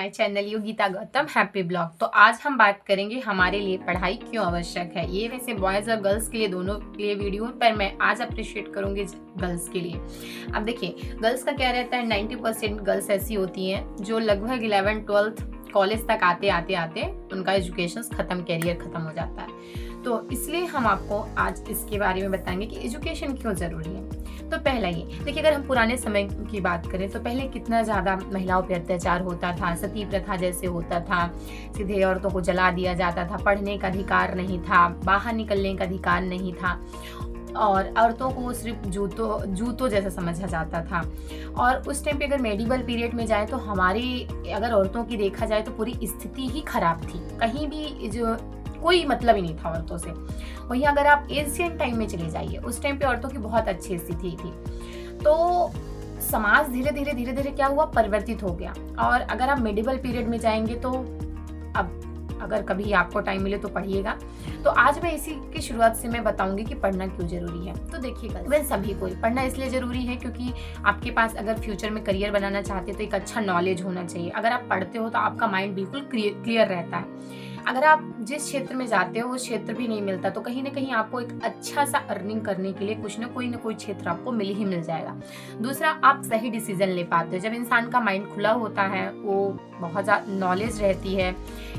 My channel Yogita Gautam happy blog. तो आज हम बात करेंगे हमारे लिए पढ़ाई क्यों आवश्यक है। ये वैसे बॉयज़ और गर्ल्स के लिए दोनों के लिए वीडियो, पर मैं आज अप्रिशिएट करूंगी गर्ल्स के लिए। अब देखिए, गर्ल्स का क्या रहता है, 90% गर्ल्स ऐसी होती हैं जो लगभग 11th-12th कॉलेज तक आते उनका एजुकेशन खत्म, कैरियर खत्म हो जाता है। तो इसलिए हम आपको आज इसके बारे में बताएंगे कि एजुकेशन क्यों ज़रूरी है। तो पहला ये देखिए, अगर हम पुराने समय की बात करें तो पहले कितना ज़्यादा महिलाओं पर अत्याचार होता था, सती प्रथा जैसे होता था, सीधे औरतों को जला दिया जाता था, पढ़ने का अधिकार नहीं था, बाहर निकलने का अधिकार नहीं था, और औरतों को सिर्फ जूतों जैसा समझा जाता था। और उस टाइम पे अगर मेडिवल पीरियड में जाए तो हमारी अगर औरतों की देखा जाए तो पूरी स्थिति ही खराब थी, कहीं भी जो कोई मतलब ही नहीं था औरतों से। वहीं अगर आप एशियन टाइम में चले जाइए, उस टाइम पे औरतों की बहुत अच्छी स्थिति थी। तो समाज धीरे धीरे क्या हुआ, परिवर्तित हो गया। और अगर आप मेडिवल पीरियड में जाएंगे तो अब अगर कभी आपको टाइम मिले तो पढ़िएगा। तो आज मैं इसी की शुरुआत से मैं बताऊंगी कि पढ़ना क्यों जरूरी है। तो देखिएगा, वह सभी को पढ़ना इसलिए जरूरी है क्योंकि आपके पास अगर फ्यूचर में करियर बनाना चाहते तो एक अच्छा नॉलेज होना चाहिए। अगर आप पढ़ते हो तो आपका माइंड बिल्कुल क्लियर रहता है। अगर आप जिस क्षेत्र में जाते हो वो क्षेत्र भी नहीं मिलता तो कहीं ना कहीं आपको एक अच्छा सा अर्निंग करने के लिए कुछ ना कोई क्षेत्र आपको मिल जाएगा। दूसरा, आप सही डिसीजन ले पाते हो। जब इंसान का माइंड खुला होता है, वो बहुत ज़्यादा नॉलेज रहती है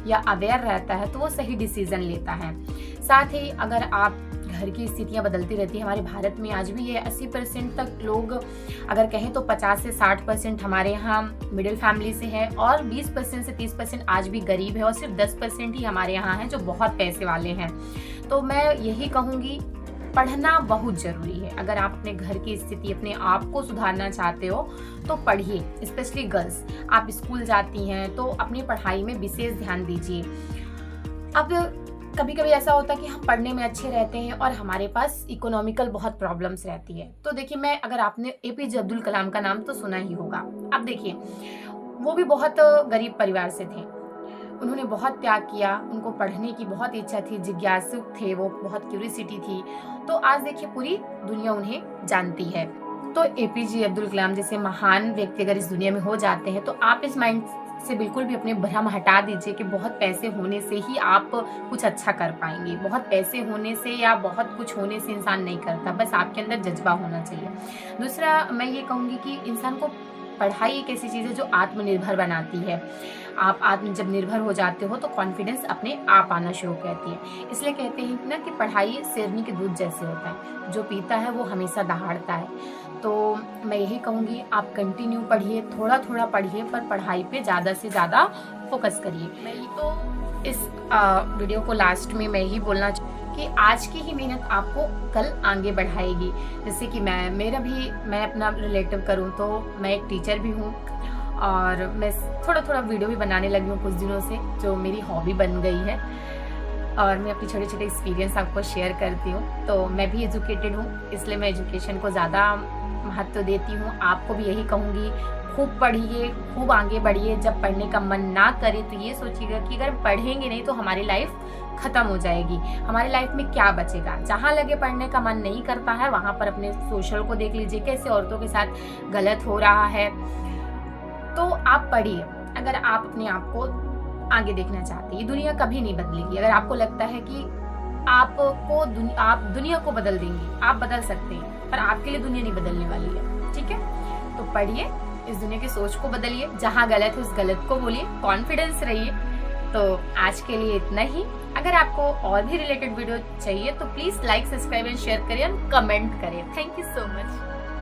या अवेयर रहता है, तो वो सही डिसीजन लेता है। साथ ही अगर आप घर की स्थितियां बदलती रहती है, हमारे भारत में आज भी ये 80% तक लोग अगर कहें तो 50 से 60% हमारे यहाँ मिडिल फैमिली से है, और 20% से 30% आज भी गरीब है, और सिर्फ 10% ही हमारे यहाँ है जो बहुत पैसे वाले हैं। तो मैं यही कहूँगी, पढ़ना बहुत ज़रूरी है। अगर आप अपने घर की स्थिति, अपने आप को सुधारना चाहते हो तो पढ़िए। स्पेशली गर्ल्स, आप स्कूल जाती हैं तो अपनी पढ़ाई में विशेष ध्यान दीजिए। अब कभी कभी ऐसा होता है कि हम पढ़ने में अच्छे रहते हैं और हमारे पास इकोनॉमिकल बहुत प्रॉब्लम्स रहती है। तो देखिए, अगर आपने APJ अब्दुल कलाम का नाम तो सुना ही होगा। अब देखिए, वो भी बहुत गरीब परिवार से थे, उन्होंने बहुत त्याग किया, उनको पढ़ने की बहुत इच्छा थी, जिज्ञासुक थे वो, बहुत क्यूरियोसिटी थी। तो आज देखिए पूरी दुनिया उन्हें जानती है। तो APJ अब्दुल कलाम जैसे महान व्यक्ति अगर इस दुनिया में हो जाते हैं तो आप इस माइंड से बिल्कुल भी अपने भ्रम हटा दीजिए कि बहुत पैसे होने से ही आप कुछ अच्छा कर पाएंगे। बहुत पैसे होने से या बहुत कुछ होने से इंसान नहीं करता, बस आपके अंदर जज्बा होना चाहिए। दूसरा, मैं ये कहूँगी कि इंसान को पढ़ाई एक ऐसी चीज़ है जो आत्मनिर्भर बनाती है। आप जब निर्भर हो जाते हो तो कॉन्फिडेंस अपने आप आना शुरू करती है। इसलिए कहते हैं ना कि पढ़ाई शेरनी के दूध जैसे होता है, जो पीता है वो हमेशा दहाड़ता है। तो मैं यही कहूँगी, आप कंटिन्यू पढ़िए, थोड़ा पढ़िए, पर पढ़ाई पे ज़्यादा से ज़्यादा फोकस करिए। मैं तो इस वीडियो को लास्ट में मैं यही बोलना कि आज की ही मेहनत आपको कल आगे बढ़ाएगी। जैसे कि मैं अपना रिलेटिव करूँ तो मैं एक टीचर भी हूँ, और मैं थोड़ा वीडियो भी बनाने लगी हूँ कुछ दिनों से, जो मेरी हॉबी बन गई है, और मैं अपनी छोटे एक्सपीरियंस आपको शेयर करती हूँ। तो मैं भी एजुकेटेड हूँ, इसलिए मैं एजुकेशन को ज़्यादा महत्व देती हूँ। आपको भी यही कहूँगी, खूब पढ़िए, खूब आगे बढ़िए। जब पढ़ने का मन ना करे तो ये सोचिएगा कि अगर पढ़ेंगे नहीं तो हमारी लाइफ खत्म हो जाएगी, हमारी लाइफ में क्या बचेगा। जहाँ लगे पढ़ने का मन नहीं करता है, वहाँ पर अपने सोशल को देख लीजिए, कैसे औरतों के साथ गलत हो रहा है। तो आप पढ़िए। अगर आप अपने आप को आगे देखना चाहते हैं, ये दुनिया कभी नहीं बदलेगी। अगर आपको लगता है कि आप दुनिया को बदल देंगे, आप बदल सकते हैं, पर आपके लिए दुनिया नहीं बदलने वाली है। ठीक है, तो पढ़िए, इस दुनिया की सोच को बदलिए, जहाँ गलत है उस गलत को बोलिए, कॉन्फिडेंस रहिए। तो आज के लिए इतना ही। अगर आपको और भी रिलेटेड वीडियो चाहिए तो please like, subscribe and share करिए और कमेंट करिए। Thank you so much.